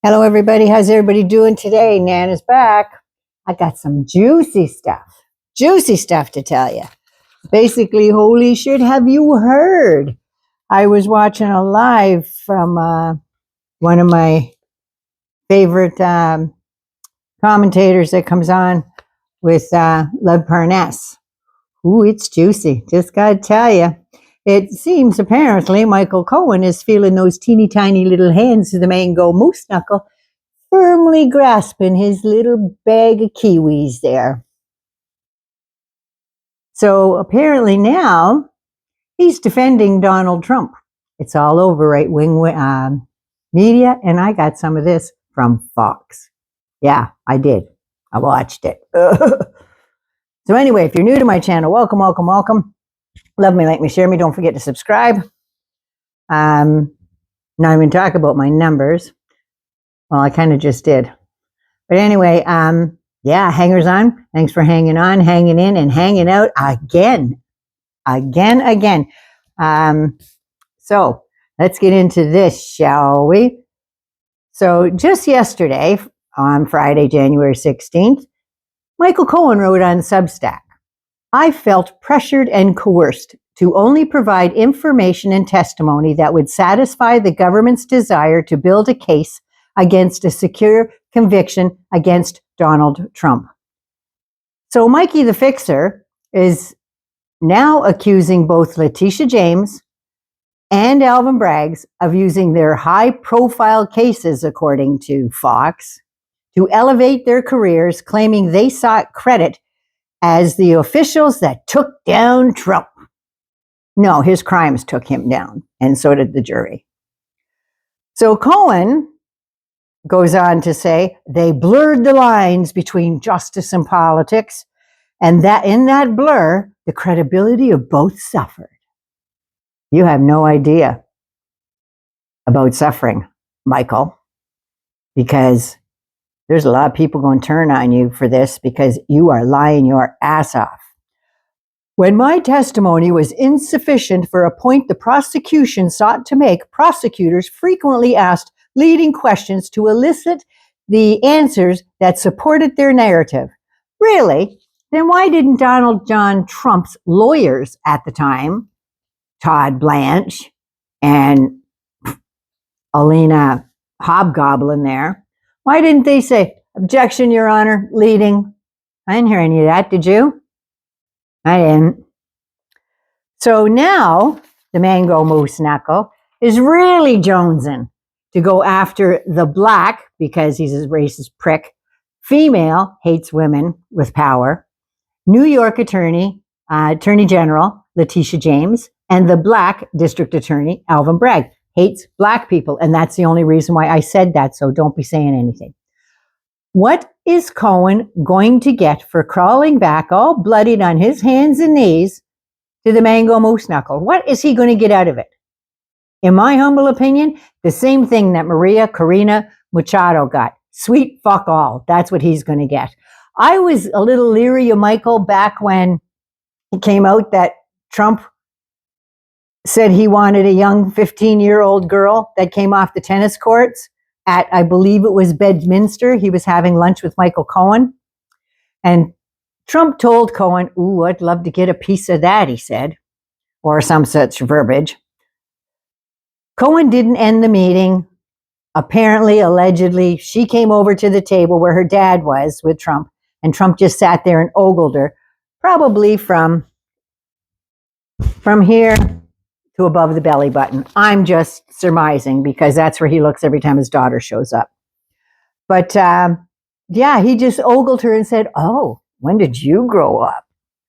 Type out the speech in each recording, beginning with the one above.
Hello, everybody. How's everybody doing today? Nan is back. I got some juicy stuff to tell you. Basically, Hoe Lee should have you heard. I was watching a live from one of my favorite commentators that comes on with Lev Parnas. Ooh, it's juicy. Just got to tell you. It seems apparently Michael Cohen is feeling those teeny tiny little hands of the Mango Moose Knuckle firmly grasping his little bag of kiwis there. So apparently now he's defending Donald Trump. It's all over right-wing media, and I got some of this from Fox. Yeah, I did. I watched it. So anyway, if you're new to my channel, welcome. Love me, like me, share me. Don't forget to subscribe. Not even talk about my numbers. Well, I kind of just did. But anyway, yeah, hangers on. Thanks for hanging on, hanging in, and hanging out again. So let's get into this, shall we? So just yesterday, on Friday, January 16th, Michael Cohen wrote on Substack, I felt pressured and coerced to only provide information and testimony that would satisfy the government's desire to build a case against a secure conviction against Donald Trump. So Mikey the Fixer is now accusing both Letitia James and Alvin Braggs of using their high-profile cases, according to Fox, to elevate their careers, claiming they sought credit as the officials that took down Trump. No, his crimes took him down, and so did the jury. So Cohen goes on to say they blurred the lines between justice and politics, and that in that blur, the credibility of both suffered. You have no idea about suffering, Michael, because there's a lot of people going to turn on you for this because you are lying your ass off. When my testimony was insufficient for a point the prosecution sought to make, prosecutors frequently asked leading questions to elicit the answers that supported their narrative. Really? Then why didn't Donald John Trump's lawyers at the time, Todd Blanche and Alina Hobgoblin there, why didn't they say, objection, Your Honor, leading? I didn't hear any of that, did you? I didn't. So now the Mango Moose Knuckle is really jonesing to go after the black, because he's a racist prick, female, hates women with power, New York Attorney General Letitia James, and the black District Attorney Alvin Bragg, hates black people. And that's the only reason why I said that, so don't be saying anything. What is Cohen going to get for crawling back all bloodied on his hands and knees to the Mango Moose Knuckle? What is he going to get out of it? In my humble opinion, the same thing that Maria Corina Machado got. Sweet fuck all. That's what he's going to get. I was a little leery of Michael back when it came out that Trump said he wanted a young 15-year-old girl that came off the tennis courts at, I believe it was Bedminster. He was having lunch with Michael Cohen. And Trump told Cohen, ooh, I'd love to get a piece of that, he said, or some such verbiage. Cohen didn't end the meeting. Apparently, allegedly, she came over to the table where her dad was with Trump, and Trump just sat there and ogled her, probably from here to above the belly button. I'm just surmising because that's where he looks every time his daughter shows up. But yeah, he just ogled her and said, oh, when did you grow up?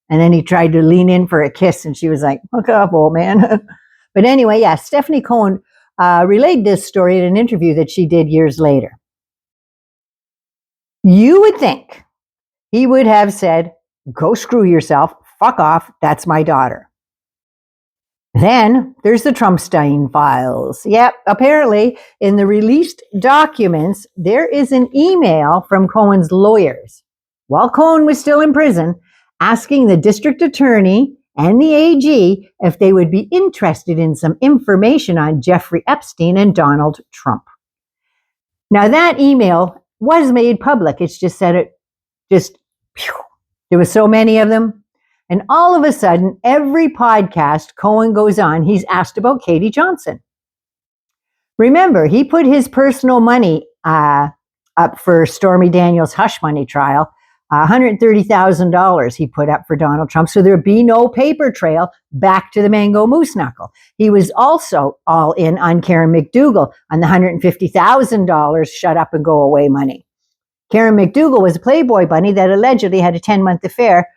And then he tried to lean in for a kiss, and she was like, hook up, old man. But anyway, yeah, Stephanie Cohen relayed this story in an interview that she did years later. You would think he would have said, go screw yourself, fuck off, that's my daughter. Then there's the Trumpstein files. Yep, apparently in the released documents, there is an email from Cohen's lawyers, while Cohen was still in prison, asking the district attorney and the AG if they would be interested in some information on Jeffrey Epstein and Donald Trump. Now that email was made public. It's just said it just, there were so many of them. And all of a sudden, every podcast Cohen goes on, he's asked about Katie Johnson. Remember, he put his personal money up for Stormy Daniels' hush money trial. $130,000 he put up for Donald Trump, so there'd be no paper trail back to the Mango Moose Knuckle. He was also all in on Karen McDougal on the $150,000 shut up and go away money. Karen McDougal was a Playboy bunny that allegedly had a 10-month affair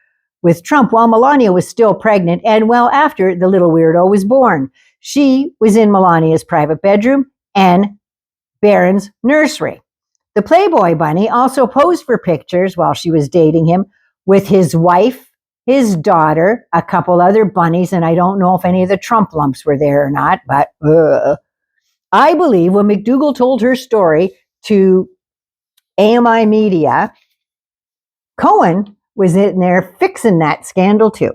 with Trump while Melania was still pregnant and well after the little weirdo was born. She was in Melania's private bedroom and Barron's nursery. The Playboy bunny also posed for pictures while she was dating him with his wife, his daughter, a couple other bunnies, and I don't know if any of the Trump lumps were there or not, but I believe when McDougal told her story to AMI Media, Cohen was in there fixing that scandal too.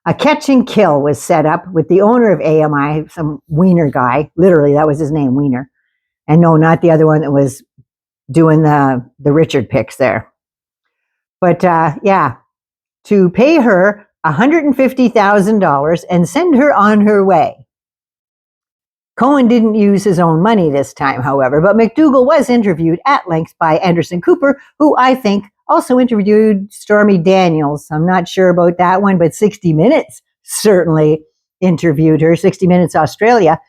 A catch and kill was set up with the owner of AMI, some Wiener guy, literally that was his name, Wiener. And no, not the other one that was doing the Richard picks there. But yeah, to pay her $150,000 and send her on her way. Cohen didn't use his own money this time, however, but McDougal was interviewed at length by Anderson Cooper, who I think also interviewed Stormy Daniels. I'm not sure about that one, but 60 Minutes certainly interviewed her. 60 Minutes Australia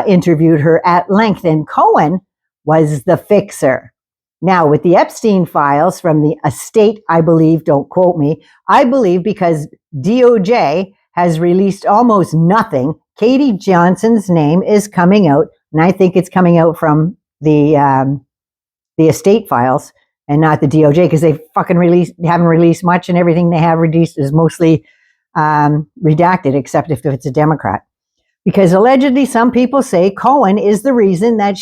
interviewed her at length, and Cohen was the fixer. Now, with the Epstein files from the estate, I believe, don't quote me, I believe because DOJ has released almost nothing, Katie Johnson's name is coming out, and I think it's coming out from the estate files and not the DOJ, because they fucking haven't released much, and everything they have released is mostly redacted, except if it's a Democrat. Because allegedly, some people say Cohen is the reason that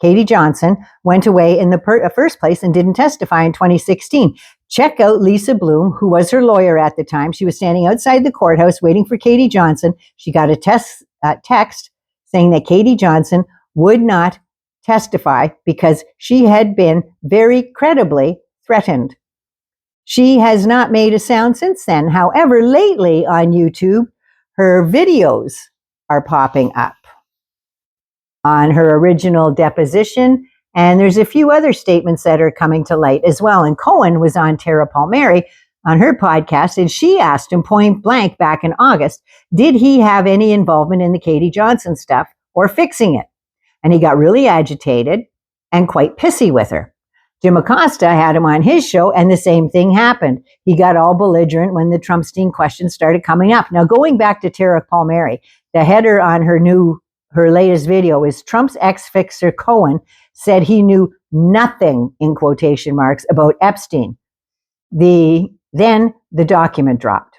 Katie Johnson, went away in the first place and didn't testify in 2016. Check out Lisa Bloom, who was her lawyer at the time. She was standing outside the courthouse waiting for Katie Johnson. She got a text saying that Katie Johnson would not testify because she had been very credibly threatened. She has not made a sound since then. However, lately on YouTube, her videos are popping up on her original deposition, and there's a few other statements that are coming to light as well. And Cohen was on Tara Palmieri on her podcast, and she asked him point blank back in August, did he have any involvement in the Katie Johnson stuff or fixing it? And he got really agitated and quite pissy with her. Jim ACOSTA had him on his show, and the same thing happened. He got all belligerent when the Trumpstein questions started coming up. Now, going back to Tara Palmieri, the header on her latest video is Trump's ex-fixer Cohen said he knew nothing, in quotation marks, about Epstein. Then the document dropped.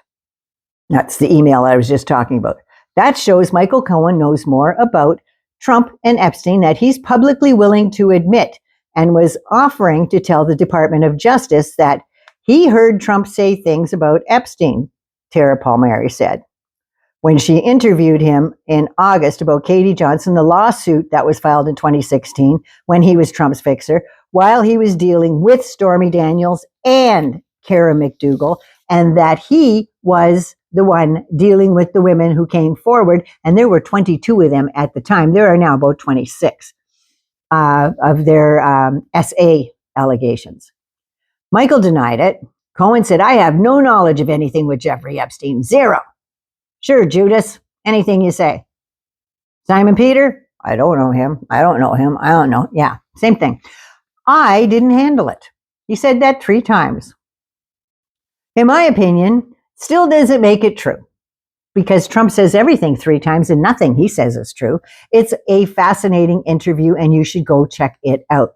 That's the email I was just talking about. That shows Michael Cohen knows more about Trump and Epstein that he's publicly willing to admit, and was offering to tell the Department of Justice that he heard Trump say things about Epstein, Tara Palmieri said. When she interviewed him in August about Katie Johnson, the lawsuit that was filed in 2016, when he was Trump's fixer, while he was dealing with Stormy Daniels and Kara McDougal, and that he was the one dealing with the women who came forward, and there were 22 of them at the time. There are now about 26 of their SA allegations. Michael denied it. Cohen said, I have no knowledge of anything with Jeffrey Epstein. Zero. Sure, Judas, anything you say. Simon Peter, I don't know him. I don't know him. I don't know. Yeah, same thing. I didn't handle it. He said that 3 times. In my opinion, still doesn't make it true, because Trump says everything 3 times and nothing he says is true. It's a fascinating interview, and you should go check it out.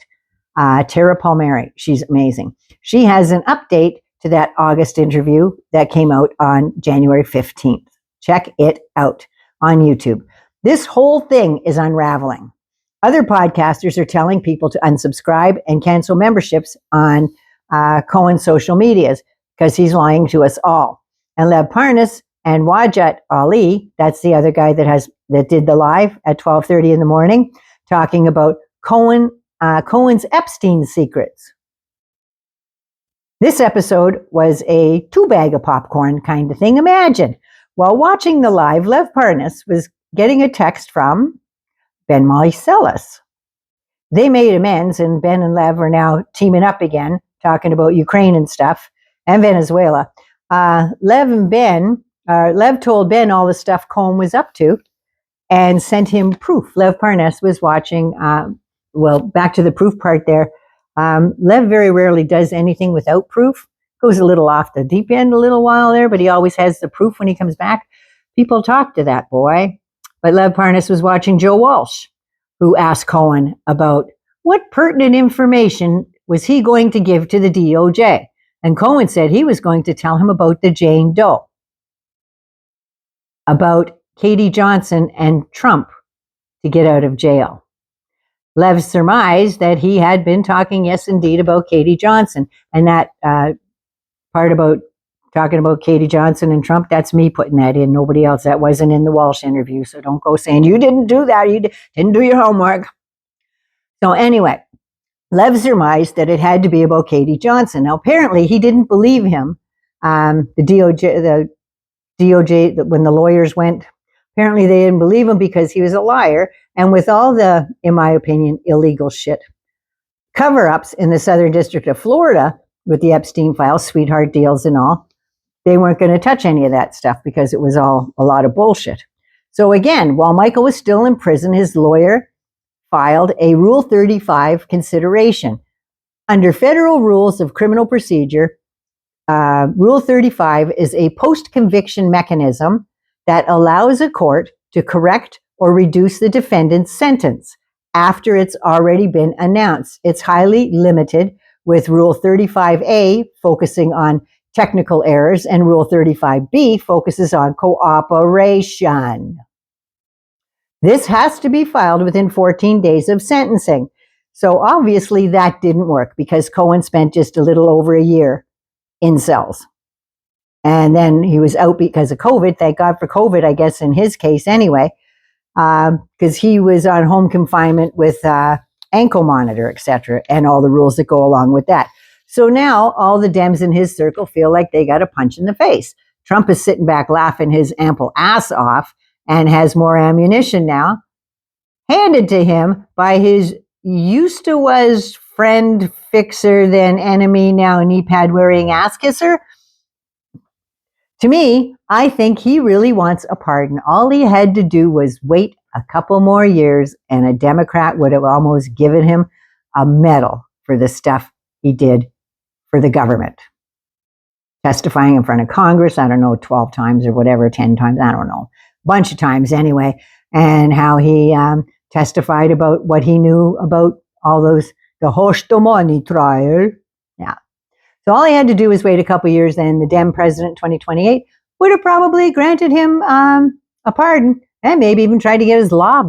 Tara Palmieri, she's amazing. She has an update to that August interview that came out on January 15th. Check it out on YouTube. This whole thing is unraveling. Other podcasters are telling people to unsubscribe and cancel memberships on Cohen's social medias because he's lying to us all. And Lev Parnas and WAJHAT Ali, that's the other guy that did the live at 12:30 in the morning, talking about Cohen Cohen's Epstein secrets. This episode was a 2-bag of popcorn kind of thing. Imagine, while watching the live, Lev Parnas was getting a text from Ben Mycelis. They made amends, and Ben and Lev are now teaming up again, talking about Ukraine and stuff, and Venezuela. Lev told Ben all the stuff Cohen was up to and sent him proof. Lev Parnas was watching, back to the proof part there. Lev very rarely does anything without proof. Goes a little off the deep end a little while there, but he always has the proof when he comes back. People talk to that boy. But Lev Parnas was watching Joe Walsh, who asked Cohen about what pertinent information was he going to give to the DOJ. And Cohen said he was going to tell him about the Jane Doe, about Katie Johnson and Trump to get out of jail. Lev surmised that he had been talking, yes, indeed, about Katie Johnson. And that part about talking about Katie Johnson and Trump, that's me putting that in. Nobody else. That wasn't in the Walsh interview. So don't go saying, you didn't do that. You didn't do your homework. So anyway, Lev surmised that it had to be about Katie Johnson. Now, apparently, he didn't believe him. The DOJ, when the lawyers went, apparently they didn't believe him because he was a liar. And with all the, in my opinion, illegal shit, cover-ups in the Southern District of Florida with the Epstein files, sweetheart deals and all, they weren't going to touch any of that stuff because it was all a lot of bullshit. So again, while Michael was still in prison, his lawyer filed a Rule 35 consideration. Under federal rules of criminal procedure, Rule 35 is a post-conviction mechanism that allows a court to correct or reduce the defendant's sentence after it's already been announced. It's highly limited, with Rule 35A focusing on technical errors and Rule 35B focuses on cooperation. This has to be filed within 14 days of sentencing. So obviously that didn't work because Cohen spent just a little over a year in cells. And then he was out because of COVID. Thank God for COVID, I guess, in his case anyway, because he was on home confinement with ankle monitor, etc., and all the rules that go along with that. So now all the Dems in his circle feel like they got a punch in the face. Trump is sitting back laughing his ample ass off and has more ammunition now handed to him by his used to was friend, fixer, then enemy, now knee pad wearing ass kisser. To me, I think he really wants a pardon. All he had to do was wait a couple more years and a Democrat would have almost given him a medal for the stuff he did for the government. Testifying in front of Congress, I don't know, 12 times or whatever, 10 times, I don't know, a bunch of times anyway, and how he testified about what he knew about all those, the Hostomoni trial. Yeah. So all he had to do was wait a couple years, and the Dem president 2028 would have probably granted him a pardon and maybe even tried to get his law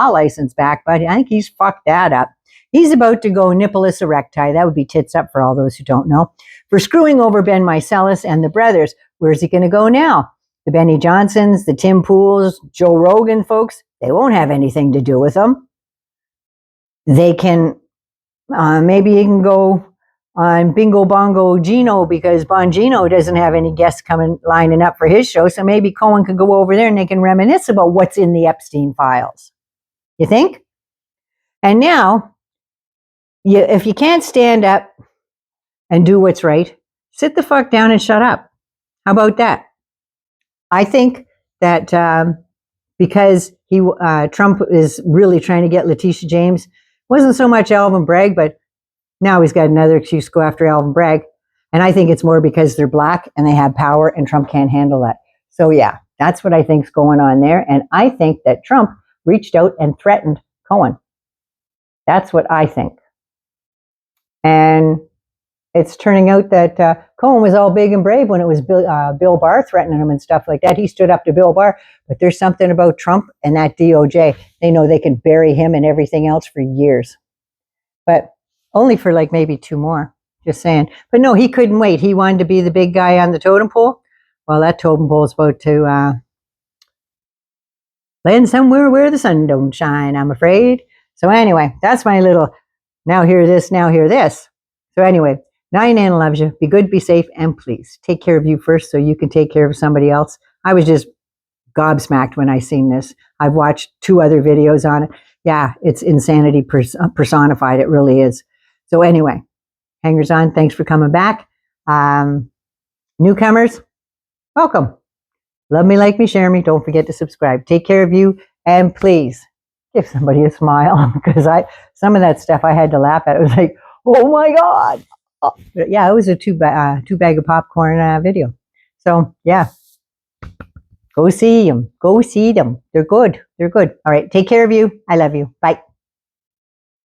license back. But I think he's fucked that up. He's about to go nippolis erecti. That would be tits up for all those who don't know. For screwing over Ben Mycelis and the brothers. Where's he going to go now? The Benny Johnsons, the Tim Pools, Joe Rogan folks, they won't have anything to do with them. They can, maybe he can go on Bingo Bongo Gino because Bongino doesn't have any guests lining up for his show. So maybe Cohen can go over there and they can reminisce about what's in the Epstein files. You think? And now, if you can't stand up and do what's right, sit the fuck down and shut up. How about that? I think that because Trump is really trying to get Letitia James, wasn't so much Alvin Bragg, but now he's got another excuse to go after Alvin Bragg. And I think it's more because they're black and they have power and Trump can't handle that. So yeah, that's what I think's going on there. And I think that Trump reached out and threatened Cohen. That's what I think. And it's turning out that Cohen was all big and brave when it was Bill Barr threatening him and stuff like that. He stood up to Bill Barr. But there's something about Trump and that DOJ. They know they can bury him and everything else for years. But only for like maybe 2 more. Just saying. But no, he couldn't wait. He wanted to be the big guy on the totem pole. Well, that totem pole is about to land somewhere where the sun don't shine, I'm afraid. So anyway, that's my little Now hear this, now hear this. So anyway, 99 loves you. Be good, be safe, and please take care of you first so you can take care of somebody else. I was just gobsmacked when I seen this. I've watched 2 other videos on it. Yeah, it's insanity personified. It really is. So anyway, hangers on, thanks for coming back. Newcomers, welcome. Love me, like me, share me. Don't forget to subscribe. Take care of you, and please give somebody a smile, because some of that stuff I had to laugh at. It was like, oh my God. Oh, yeah, it was a two bag of popcorn video. So yeah, go see them. Go see them. They're good. They're good. All right, take care of you. I love you. Bye.